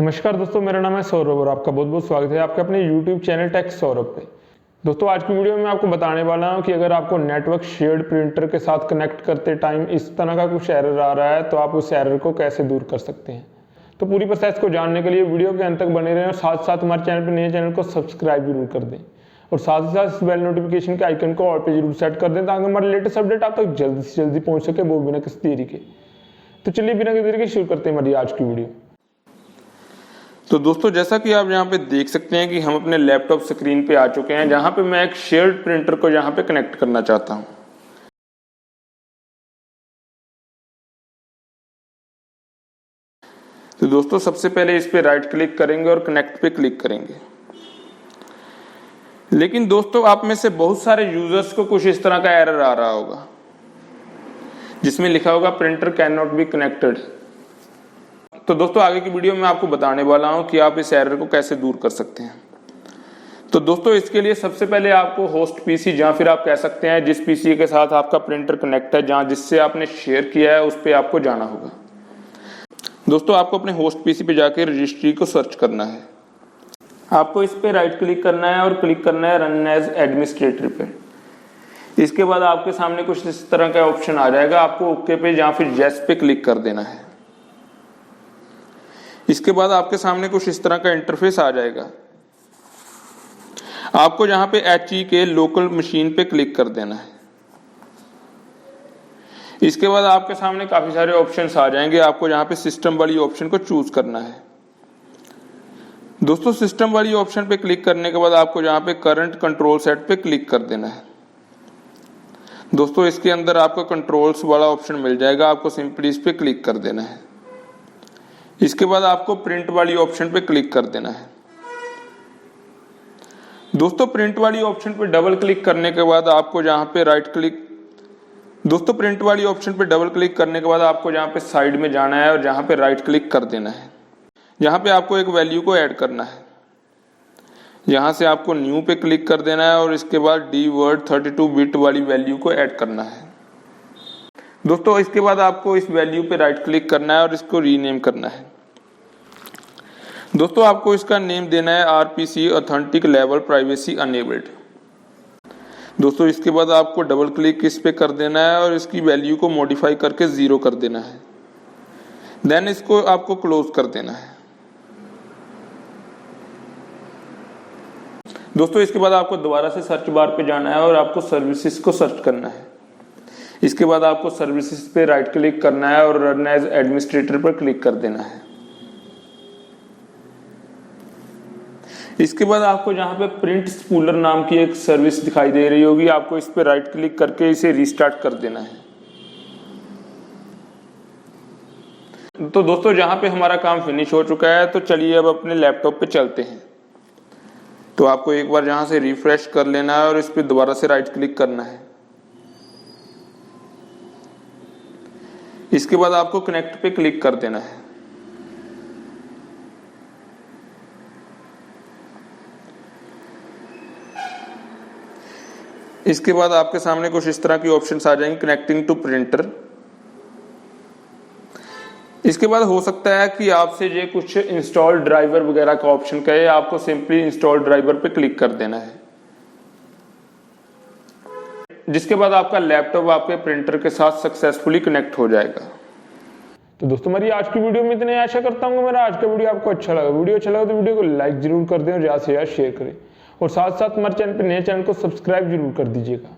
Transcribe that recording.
नमस्कार दोस्तों, मेरा नाम है सौरभ और आपका बहुत बहुत स्वागत है आपके अपने YouTube चैनल टेक सौरभ पे। दोस्तों आज की वीडियो में मैं आपको बताने वाला हूं कि अगर आपको नेटवर्क शेयर्ड प्रिंटर के साथ कनेक्ट करते टाइम इस तरह का कुछ एरर आ रहा है तो आप उस एरर को कैसे दूर कर सकते हैं। तो पूरी प्रोसेस को जानने के लिए वीडियो के अंत तक बने रहें और साथ साथ हमारे चैनल पर नए चैनल को सब्सक्राइब जरूर कर दें और साथ ही साथ इस बेल नोटिफिकेशन के आइकन को ऑल पे जरूर सेट कर दें ताकि हमारे लेटेस्ट अपडेट आप तक जल्दी से जल्दी पहुँच सके, वो बिना किसी देरी के। तो चलिए बिना किसी देरी के शुरू करते हैं हमारी आज की वीडियो। तो दोस्तों जैसा कि आप यहाँ पे देख सकते हैं कि हम अपने लैपटॉप स्क्रीन पे आ चुके हैं जहाँ पे मैं एक शेयर्ड प्रिंटर को यहाँ पे कनेक्ट करना चाहता हूँ। तो दोस्तों सबसे पहले इस पे राइट क्लिक करेंगे और कनेक्ट पे क्लिक करेंगे। लेकिन दोस्तों आप में से बहुत सारे यूजर्स को कुछ इस तरह का एरर आ रहा होगा जिसमें लिखा होगा printer can not be connected. तो दोस्तों आगे की वीडियो में आपको बताने वाला हूं कि आप इस एरर को कैसे दूर कर सकते हैं। तो दोस्तों इसके लिए सबसे पहले आपको होस्ट पीसी या फिर आप कह सकते हैं जिस पीसी के साथ आपका प्रिंटर कनेक्ट है, जहां जिससे आपने शेयर किया है उस पर आपको जाना होगा। दोस्तों आपको अपने होस्ट पीसी पे जाकर रजिस्ट्री को सर्च करना है। आपको इस पे राइट क्लिक करना है और क्लिक करना है रन एज एडमिनिस्ट्रेटर पे। इसके बाद आपके सामने कुछ इस तरह का ऑप्शन आ जाएगा, आपको ओके पे या फिर येस पे क्लिक कर देना है। इसके बाद आपके सामने कुछ इस तरह का इंटरफेस आ जाएगा। आपको यहां पे HE के लोकल मशीन पे क्लिक कर देना है। इसके बाद आपके सामने काफी सारे ऑप्शंस आ जाएंगे, आपको यहां पे सिस्टम वाली ऑप्शन को चूज करना है। दोस्तों सिस्टम वाली ऑप्शन पे क्लिक करने के बाद आपको यहां पे करंट कंट्रोल सेट पे क्लिक कर देना है। दोस्तों इसके अंदर आपको कंट्रोल्स वाला ऑप्शन मिल जाएगा, आपको सिंपली इस पे क्लिक कर देना है। इसके बाद आपको प्रिंट वाली ऑप्शन पे क्लिक कर देना है। दोस्तों प्रिंट वाली ऑप्शन पे डबल क्लिक करने के बाद आपको जहां पे प्रिंट वाली ऑप्शन पे डबल क्लिक करने के बाद आपको जहां पे साइड में जाना है और जहां पे राइट क्लिक कर देना है। यहां पे आपको एक वैल्यू को ऐड करना है। यहां से आपको न्यू पे क्लिक कर देना है और इसके बाद डी वर्ड 32 बिट वाली वैल्यू को ऐड करना है। दोस्तों इसके बाद आपको इस वैल्यू पे राइट क्लिक करना है और इसको रीनेम करना है। दोस्तों आपको इसका नेम देना है RPC authentic level privacy enabled. दोस्तों इसके बाद आपको डबल क्लिक इस पे कर देना है और इसकी वैल्यू को मॉडिफाई करके 0 कर देना है। देन इसको आपको क्लोज कर देना है। दोस्तों इसके बाद आपको दोबारा से सर्च बार पे जाना है और आपको सर्विसेज को सर्च करना है। इसके बाद आपको सर्विसेज पे राइट क्लिक करना है और रन एज एडमिनिस्ट्रेटर पर क्लिक कर देना है। इसके बाद आपको जहां पे प्रिंट स्पूलर नाम की एक सर्विस दिखाई दे रही होगी, आपको इस पे राइट क्लिक करके इसे रीस्टार्ट कर देना है। तो दोस्तों जहां पे हमारा काम फिनिश हो चुका है, तो चलिए अब अपने लैपटॉप पे चलते हैं। तो आपको एक बार यहां से रिफ्रेश कर लेना है और इस पे दोबारा से राइट क्लिक करना है। इसके बाद आपको कनेक्ट पे क्लिक कर देना है। इसके बाद आपके सामने कुछ इस तरह की ऑप्शंस आ जाएंगे, कनेक्टिंग टू प्रिंटर। इसके बाद हो सकता है कि आपसे ये कुछ इंस्टॉल ड्राइवर वगैरह का ऑप्शन कहे, आपको सिंपली इंस्टॉल ड्राइवर पे क्लिक कर देना है। जिसके बाद आपका लैपटॉप आपके प्रिंटर के साथ सक्सेसफुली कनेक्ट हो जाएगा। तो दोस्तों मेरी आज की वीडियो में इतने, आशा करता हूँ मेरा आज का वीडियो आपको अच्छा लगा। वीडियो अच्छा लगा तो वीडियो को लाइक जरूर कर दें और ज़्यादा से ज़्यादा शेयर करें और साथ साथ हमारे चैनल पर नए चैनल को सब्सक्राइब जरूर कर दीजिएगा।